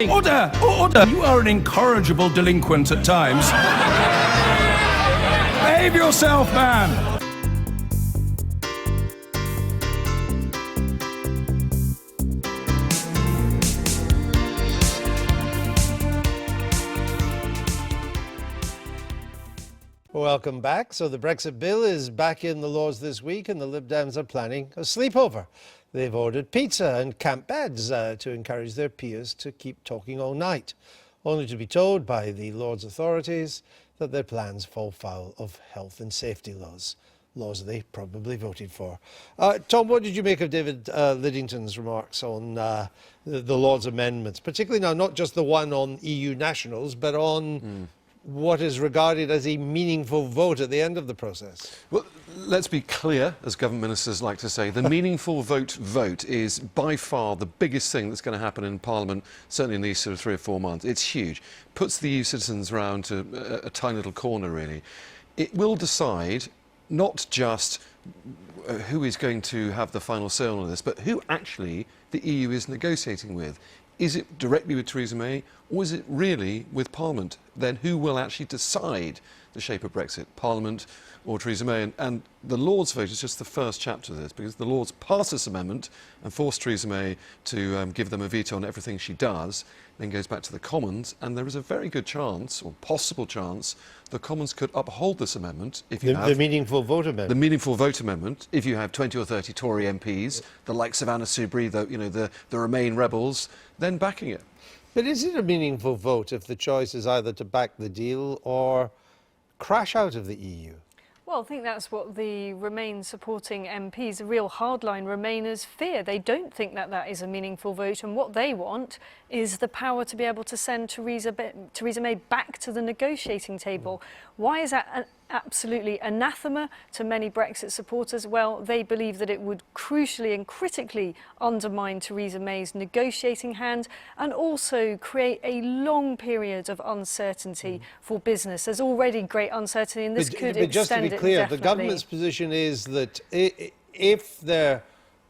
Order! Order! You are an incorrigible delinquent at times. Behave yourself, man! Welcome back. So the Brexit bill is back in the Lords this week and the Lib Dems are planning a sleepover. They've ordered pizza and camp beds to encourage their peers to keep talking all night, only to be told by the Lords authorities that their plans fall foul of health and safety laws they probably voted for. Tom, what did you make of David Lidington's remarks on the Lords amendments, particularly now not just the one on EU nationals, but on what is regarded as a meaningful vote at the end of the process? Well, let's be clear, as government ministers like to say, the meaningful vote is by far the biggest thing that's going to happen in Parliament, certainly in these sort of 3 or 4 months. It's huge. Puts the EU citizens round to a tiny little corner, really. It will decide not just who is going to have the final say on this, but who actually the EU is negotiating with. Is it directly with Theresa May, or is it really with Parliament? Then who will actually decide the shape of Brexit, Parliament or Theresa May? And the Lords vote is just the first chapter of this, because the Lords pass this amendment and force Theresa May to give them a veto on everything she does, then goes back to the Commons, and there is a very good chance, or possible chance, the Commons could uphold this amendment if you have... The meaningful vote amendment. The meaningful vote amendment, if you have 20 or 30 Tory MPs, the likes of Anna Soubry, the Remain rebels, then backing it. But is it a meaningful vote if the choice is either to back the deal or crash out of the EU? Well, I think that's what the Remain supporting MPs, the real hardline Remainers, fear. They don't think that that is a meaningful vote, and what they want is the power to be able to send Theresa May back to the negotiating table. Why is that absolutely anathema to many Brexit supporters? Well, they believe that it would crucially and critically undermine Theresa May's negotiating hand and also create a long period of uncertainty for business. There's already great uncertainty, and this could extend it. But just to be clear, the government's position is that if there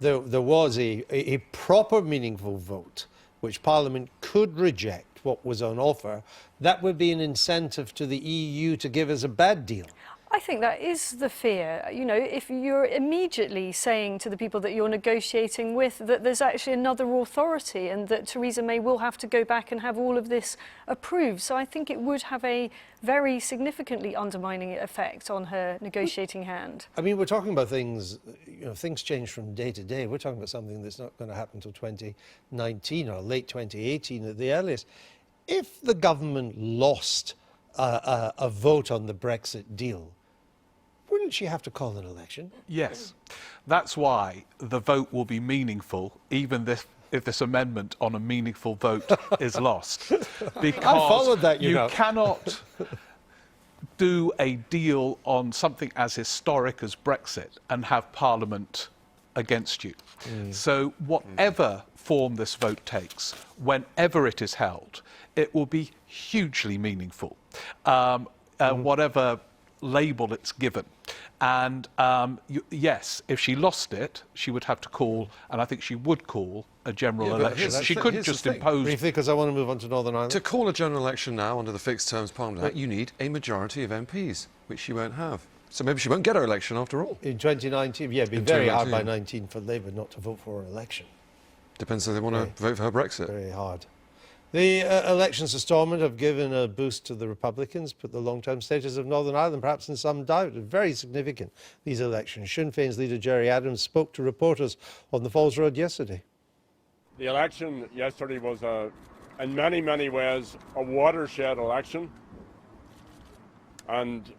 was a proper meaningful vote, which Parliament could reject what was on offer, that would be an incentive to the EU to give us a bad deal. I think that is the fear. You know, if you're immediately saying to the people that you're negotiating with that there's actually another authority and that Theresa May will have to go back and have all of this approved. So I think it would have a very significantly undermining effect on her negotiating hand. I mean, we're talking about things, things change from day to day. We're talking about something that's not going to happen until 2019 or late 2018 at the earliest. If the government lost a vote on the Brexit deal, wouldn't she have to call an election? Yes. That's why the vote will be meaningful, even if this amendment on a meaningful vote is lost. Because I followed that, you cannot do a deal on something as historic as Brexit and have Parliament against you. So whatever form this vote takes, whenever it is held, it will be hugely meaningful, whatever label it's given. And yes, if she lost it, she would have to call, and I think she would call, a general election. She couldn't just impose... Briefly, because I want to move on to Northern Ireland. To call a general election now under the Fixed Terms Parliament Act, you need a majority of MPs, which she won't have. So maybe she won't get her election after all. In 2019, yeah, it'd be very hard by 19 for Labour not to vote for an election. Depends if they want to vote for her Brexit. Very hard. The elections to Stormont have given a boost to the Republicans, put the long-term status of Northern Ireland perhaps in some doubt. Very significant, these elections. Sinn Féin's leader Gerry Adams spoke to reporters on the Falls Road yesterday. The election yesterday was, in many, many ways, a watershed election. And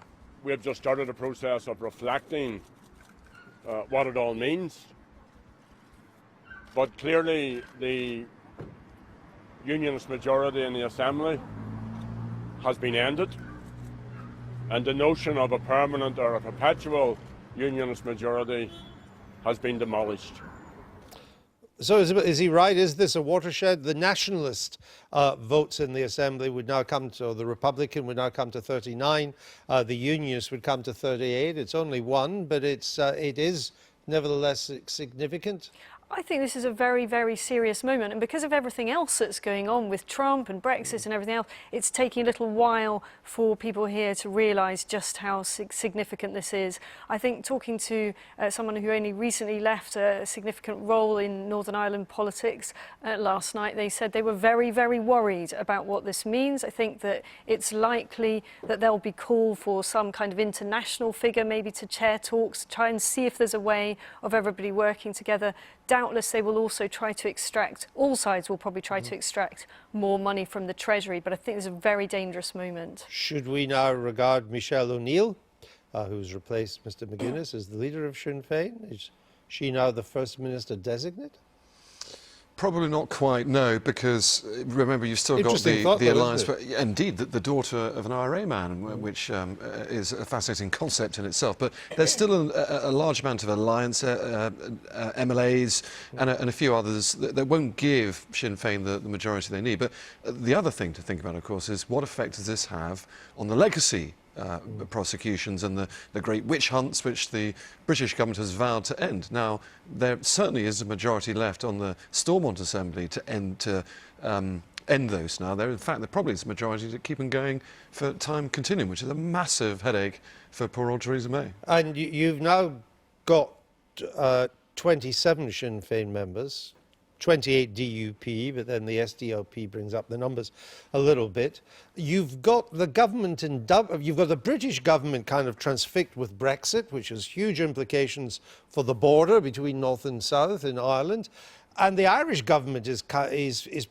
we've just started a process of reflecting what it all means. But clearly, the Unionist majority in the Assembly has been ended, and the notion of a permanent or a perpetual Unionist majority has been demolished. So is he right? Is this a watershed? The nationalist votes in the Assembly would now come to, or the Republican would now come to 39. The Unionist would come to 38. It's only one, but it is nevertheless significant. I think this is a very, very serious moment, and because of everything else that's going on with Trump and Brexit and everything else, it's taking a little while for people here to realise just how significant this is. I think talking to someone who only recently left a significant role in Northern Ireland politics last night, they said they were very, very worried about what this means. I think that it's likely that there'll be call for some kind of international figure maybe to chair talks, to try and see if there's a way of everybody working together. Doubtless they will also try to extract, all sides will probably try to extract more money from the Treasury, but I think it's a very dangerous moment. Should we now regard Michelle O'Neill, who's replaced Mr McGuinness, as the leader of Sinn Féin? Is she now the First Minister designate? Probably not quite, no, because remember you've still got Interesting thought, the though, alliance, isn't but indeed the daughter of an IRA man, which is a fascinating concept in itself. But there's still a large amount of alliance MLAs and a few others that won't give Sinn Féin the majority they need. But the other thing to think about, of course, is what effect does this have on the legacy prosecutions and the great witch hunts which the British government has vowed to end. Now, there certainly is a majority left on the Stormont Assembly to end those now. In fact, there probably is a majority to keep them going for time continuing, which is a massive headache for poor old Theresa May. And you've now got 27 Sinn Féin members, 28 DUP, but then the SDLP brings up the numbers a little bit. You've got the government you've got the British government kind of transfixed with Brexit, which has huge implications for the border between North and South in Ireland. And the Irish government is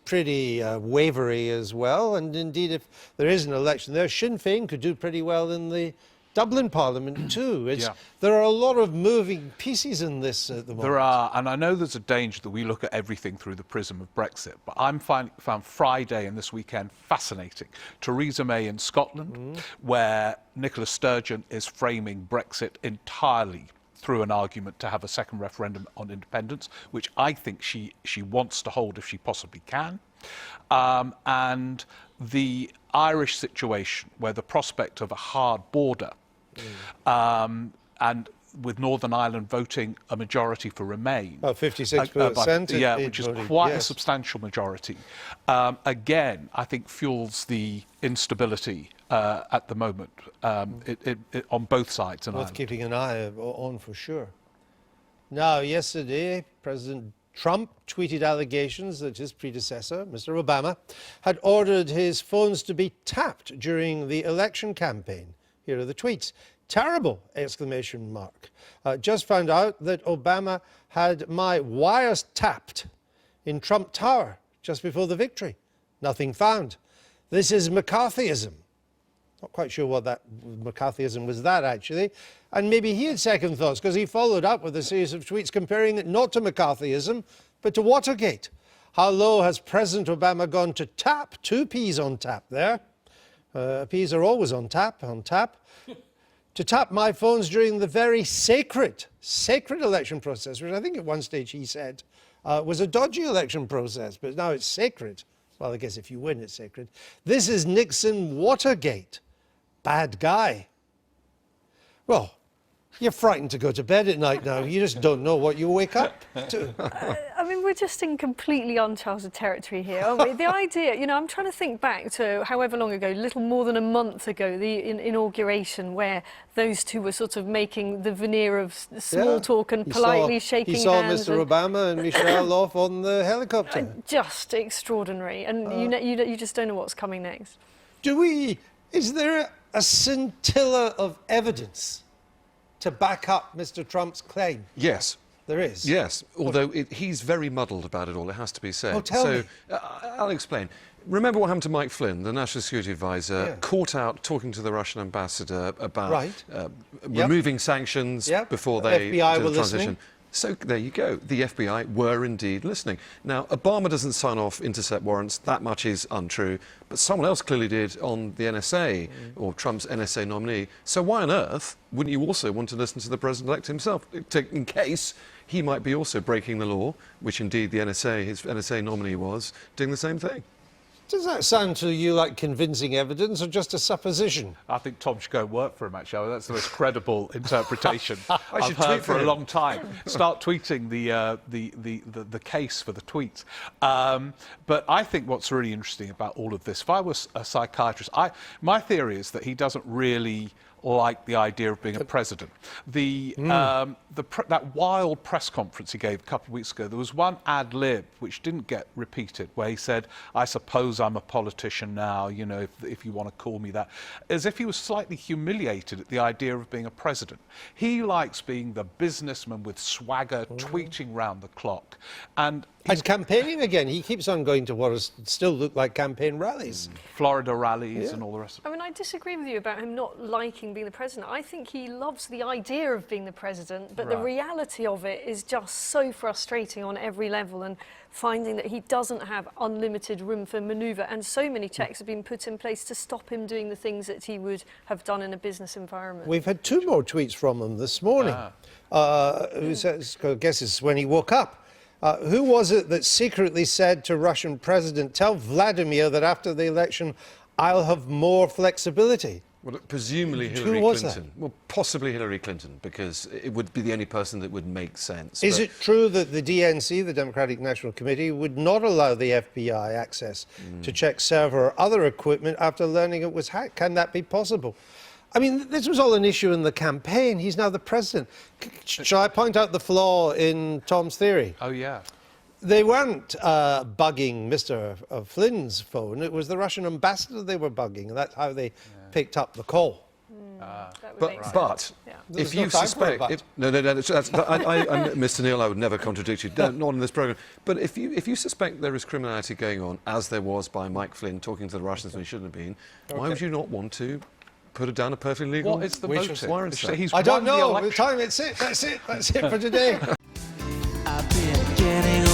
pretty wavery as well. And indeed, if there is an election there, Sinn Féin could do pretty well in the Dublin Parliament too. There are a lot of moving pieces in this at the moment. There are, and I know there's a danger that we look at everything through the prism of Brexit, but found Friday and this weekend fascinating. Theresa May in Scotland, where Nicola Sturgeon is framing Brexit entirely through an argument to have a second referendum on independence, which I think she wants to hold if she possibly can. And the Irish situation, where the prospect of a hard border and with Northern Ireland voting a majority for Remain. About 56%. Which is quite a substantial majority. Again, I think fuels the instability at the moment on both sides in Worth Ireland. keeping an eye on for sure. Now, yesterday, President Trump tweeted allegations that his predecessor, Mr. Obama, had ordered his phones to be tapped during the election campaign. Here are the tweets. Terrible! Exclamation mark. Just found out that Obama had my wires tapped in Trump Tower just before the victory. Nothing found. This is McCarthyism. Not quite sure what that McCarthyism was that, actually. And maybe he had second thoughts, because he followed up with a series of tweets comparing it not to McCarthyism, but to Watergate. How low has President Obama gone to tap? 2 P's on tap there. P's are always on tap. To tap my phones during the very sacred election process, which I think at one stage he said was a dodgy election process, but now it's sacred. Well, I guess if you win, it's sacred. This is Nixon Watergate. Bad guy. Well, you're frightened to go to bed at night now. You just don't know what you wake up to. I mean, we're just in completely uncharted territory here, aren't we? The idea, I'm trying to think back to however long ago, little more than a month ago, the inauguration, where those two were sort of making the veneer of small talk and politely shaking hands. He saw Mr. Obama and Michelle off on the helicopter. Just extraordinary. And you just don't know what's coming next. Is there a scintilla of evidence to back up Mr. Trump's claim? Yes. There is? Yes, although he's very muddled about it all, it has to be said. Oh, tell me. I'll explain. Remember what happened to Mike Flynn, the National Security Advisor, caught out talking to the Russian ambassador about removing sanctions before they FBI did were the transition. listening. So there you go. The FBI were indeed listening. Now, Obama doesn't sign off intercept warrants. That much is untrue. But someone else clearly did on the NSA, or Trump's NSA nominee. So why on earth wouldn't you also want to listen to the president-elect himself, in case he might be also breaking the law, which indeed the NSA, his NSA nominee was, doing the same thing? Does that sound to you like convincing evidence or just a supposition? I think Tom should go and work for him, actually. That's the most credible interpretation I've should heard tweet for for a him. long time. Start tweeting the case for the tweets. But I think what's really interesting about all of this, if I was a psychiatrist, my theory is that he doesn't really like the idea of being a president. That wild press conference he gave a couple of weeks ago, there was one ad lib which didn't get repeated, where he said, "I suppose I'm a politician now, you know, if you want to call me that," as if he was slightly humiliated at the idea of being a president. He likes being the businessman with swagger, tweeting round the clock. And campaigning again. He keeps on going to what still look like campaign rallies. Florida rallies and all the rest of it. I mean, I disagree with you about him not liking being the president. I think he loves the idea of being the president, but the reality of it is just so frustrating on every level, and finding that he doesn't have unlimited room for manoeuvre, and so many checks have been put in place to stop him doing the things that he would have done in a business environment. We've had 2 more tweets from him this morning. Who says, I guess it's when he woke up. Who was it that secretly said to Russian President, "Tell Vladimir that after the election, I'll have more flexibility"? Well, presumably Who Hillary was Clinton. Well, possibly Hillary Clinton, because it would be the only person that would make sense. Is But it true that the DNC, the Democratic National Committee, would not allow the FBI access to check server or other equipment after learning it was hacked? Can that be possible? I mean, this was all an issue in the campaign. He's now the president. Shall I point out the flaw in Tom's theory? Oh, yeah. They weren't bugging Mr. Flynn's phone. It was the Russian ambassador they were bugging. That's how they picked up the call. That would make sense. But Yeah. if There's no you time for a suspect, but. no, Mr. Neil, I would never contradict you, not on this program. But if you suspect there is criminality going on, as there was by Mike Flynn talking to the Russians when he shouldn't have been, why would you not want to put it down a perfectly legal? What is the motive? warrant set? He's I don't won the know. election. Time, it's it. That's it. That's it for today. I've been getting